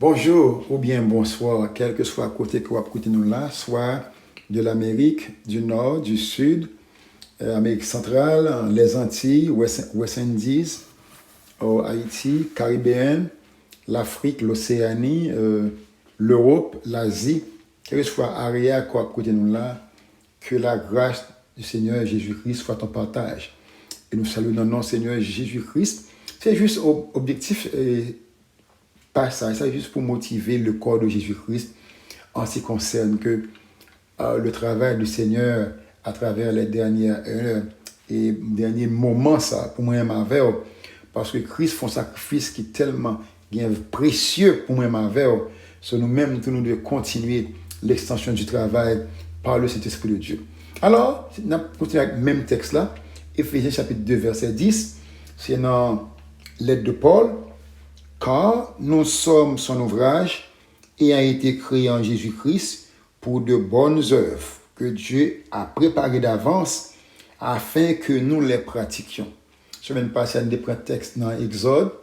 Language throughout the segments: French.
Bonjour ou bien bonsoir, quel que soit le côté que vous écoutez nous là, soit de l'Amérique, du Nord, du Sud, Amérique centrale, les Antilles, West Indies, Haïti, Caribéenne, l'Afrique, l'Océanie, l'Europe, l'Asie, quel que soit l'arrière que vous écoutez nous là, que la grâce du Seigneur Jésus-Christ soit ton partage. Et nous saluons dans le nom du Seigneur Jésus-Christ. C'est juste objectif. Pas ça, c'est juste pour motiver le corps de Jésus-Christ en ce qui concerne que le travail du Seigneur à travers les dernières heures et derniers moments, ça, pour moi, avec parce que Christ fait un sacrifice qui est tellement précieux pour moi, avec sur nous-mêmes, nous devons continuer l'extension du travail par le Saint-Esprit de Dieu. Alors, on continue avec le même texte là, Éphésiens chapitre 2, verset 10, c'est dans lettre de Paul. Car nous sommes son ouvrage ayant été créé en Jésus-Christ pour de bonnes œuvres que Dieu a préparées d'avance afin que nous les pratiquions. Je viens de passer à des textes dans Exode,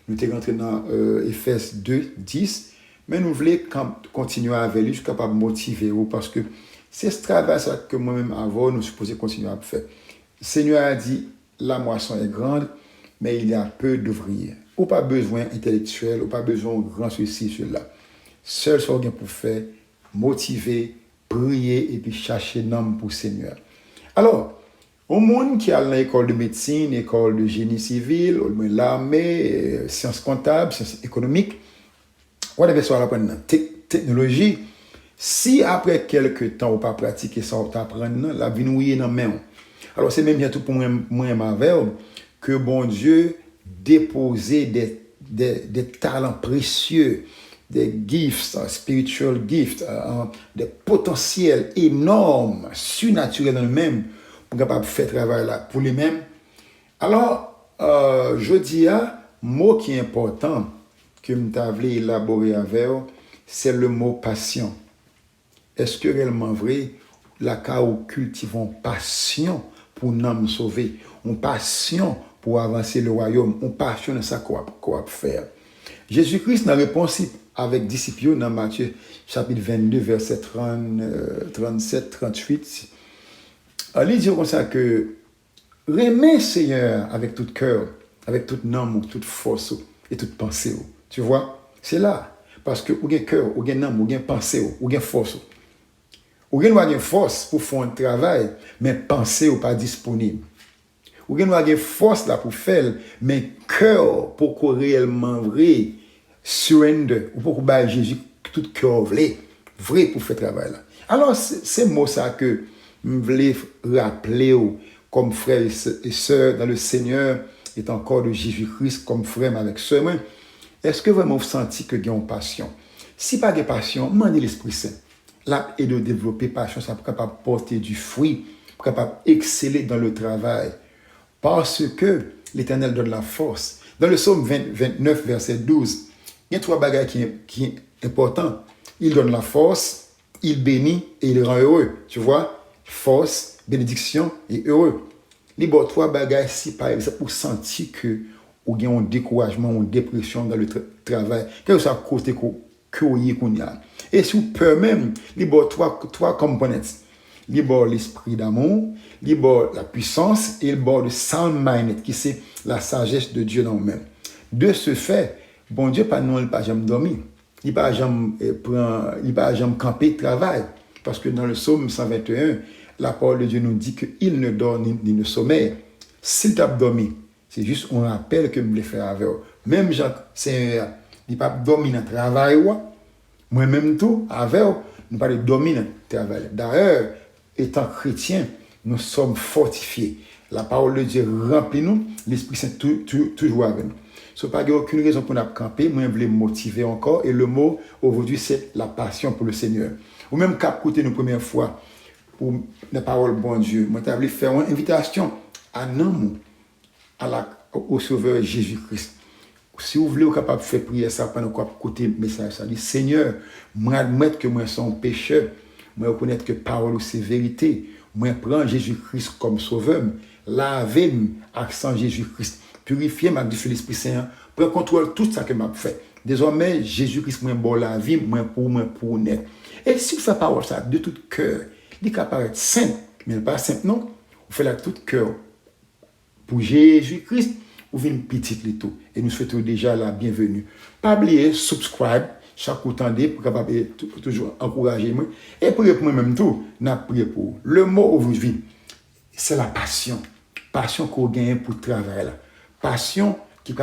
nous sommes rentrés dans Éphésiens 2, 10, mais nous voulons continuer avec lui, je suis capable de motiver parce que c'est ce travail que moi-même avant, nous supposons continuer à faire. Le Seigneur a dit, la moisson est grande, mais il y a peu d'ouvriers. Ou pas besoin intellectuel, ou pas besoin de grand ceci, cela. Seul ce qu'on a pour faire, motiver, prier et puis chercher un homme pour le Seigneur. Alors, au monde qui a l'école de médecine, école de génie civil, l'armée, sciences comptables, sciences économiques, on devait soit apprendre technologie. Si après quelques temps, on pas pratiquer ça, on apprendre, la vie nous est dans main. Alors, c'est même bientôt pour moi que bon Dieu déposer des talents précieux, des gifts, spiritual gifts, des potentiels énormes, surnaturels dans le même, pour capable faire travail là pour les mêmes. Alors, je dis un mot qui est important que je voulais élaborer avec vous, c'est le mot passion. Est-ce que réellement vrai, la où cultivons passion pour nous sauver, une passion pour avancer le royaume, on passion de ça qu'on va faire. Jésus-Christ n'a réponse avec disciples dans Matthieu chapitre 22, verset 37, 38. Il dit comme ça que remets Seigneur avec tout cœur, avec toute âme, toute force et toute pensée. Tu vois, c'est là. Parce que ou gen cœur, ou gen âme, ou gen pensée, ou gen force. Ou gen force pour faire un travail, mais pensée ou pas disponible. Ou gen nou force là pour faire, mais cœur pour qu'on réellement vrai surrender ou pour qu'on Jésus tout cœur vrai pour faire travail là. Alors c'est mot ça que je voulais rappeler comme frères et sœurs dans le Seigneur et encore de Jésus-Christ comme frère avec sœur. Est-ce que vraiment vous sentez que vous avez une passion? Si pas de passion, demandez l'Esprit Saint. Là et de développer passion, ça pour capable porter du fruit, pour capable exceller dans le travail. Parce que l'Éternel donne la force. Dans le psaume 29, verset 12, il y a trois bagages qui sont importants. Il donne la force, il bénit et il rend heureux. Tu vois? Force, bénédiction et heureux. Les trois bagages, si par exemple, vous sentez que vous avez un découragement, une dépression dans le travail, quel que soit le côté que vous avez. Et si vous pouvez même, les trois components. L'esprit d'amour, la puissance et le sound mind, qui c'est la sagesse de Dieu dans nous-mêmes. De ce fait, bon Dieu, pas non, il pas jamais dormir. Il pas jamais camper travail. Parce que dans le psaume 121, la parole de Dieu nous dit qu'il ne dort ni ne sommeille. S'il t'a dormi, c'est juste un rappel que je voulais faire avec vous. Même Jacques, il pas dormir dans le travail. Moi-même tout, avec vous, nous pas dormir dans le travail. D'ailleurs, étant chrétien, nous sommes fortifiés. La parole de Dieu remplit nous, l'Esprit Saint toujours avec nous. Ce n'est pas aucune raison pour nous camper, moi je veux motiver encore. Et le mot aujourd'hui, c'est la passion pour le Seigneur. Ou même qu'à écouter une première fois pour la parole de bon Dieu, moi je voulais faire une invitation à nous, au Sauveur Jésus-Christ. Si vous voulez, vous êtes capable de faire prier ça pendant que vous écoutez le message, ça dit Seigneur, moi admettre que moi suis un pécheur. Moi reconnaître que parole c'est vérité. Moi prends Jésus-Christ comme sauveur. Lavez-moi avec sang Jésus-Christ. Purifiez-moi avec l'Esprit Saint. Prends contrôle tout ça que m'a fait. Désormais, Jésus-Christ, moi, bon la vie, moi, pour net. Et si vous faites parole ça de tout cœur, il peut paraître simple, mais pas simple, non. Vous faites la de tout cœur pour Jésus-Christ, vous venez petit les tout. Et nous souhaitons déjà la bienvenue. Pas oublier, subscribe, chaque coup tendez pour capable toujours encourager moi. Et pour moi-même tout, n'a prié pour. Le mot aujourd'hui, c'est la passion. Passion qu'on gagne pour le travail. Passion qui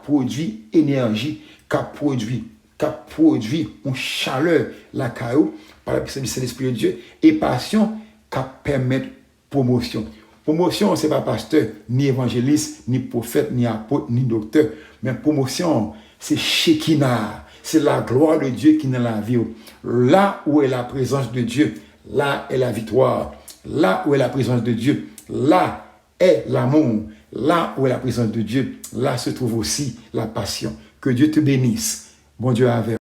produit énergie, qui produit une chaleur, la caillou, par la puissance de l'Esprit de Dieu. Et passion qui permet promotion. Promotion, ce n'est pas pasteur, ni évangéliste, ni prophète, ni apôtre, ni docteur. Mais promotion, c'est Shekinah. C'est la gloire de Dieu qui est dans la vie. Là où est la présence de Dieu, là est la victoire. Là où est la présence de Dieu, là est l'amour. Là où est la présence de Dieu, là se trouve aussi la passion. Que Dieu te bénisse. Bon Dieu avec.